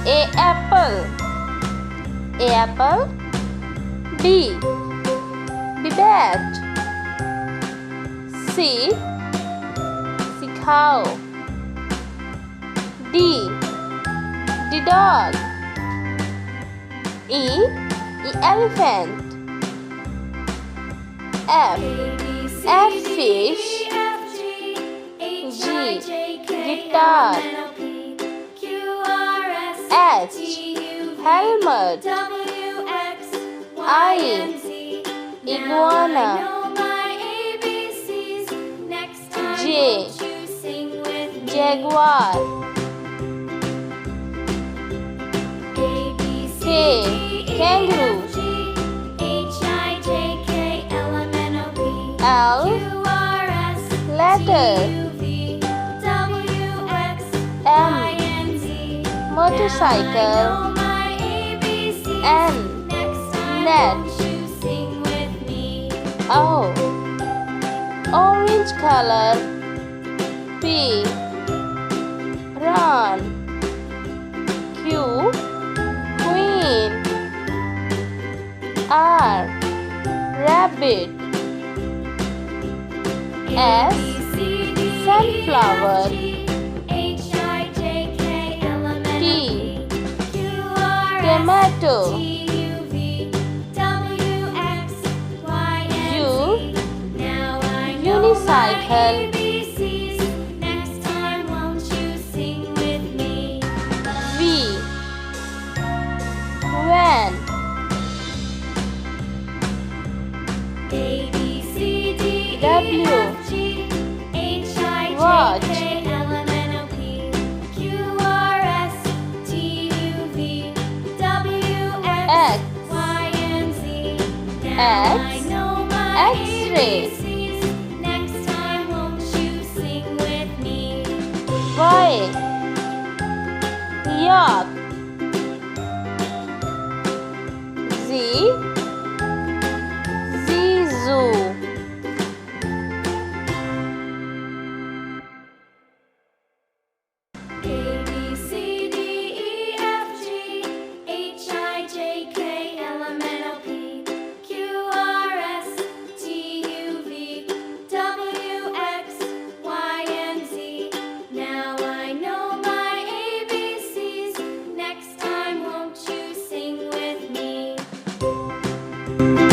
A apple. A apple. B. B bat. C. C cow. D. D dog. E. E elephant. F. F fish. G. Guitar. H. Helmet. I. Iguana. J. Jaguar. K. Kangaroo. L. Letter. M. Motorcycle. N. Net. O. Orange color. P. Run. Q. Queen. R. Rabbit. S. Sunflower. T. Tomato. U. Unicycle. V. Van. W. Watch. X. X-ray. Y. Yacht. Z. Zoo. Thank you.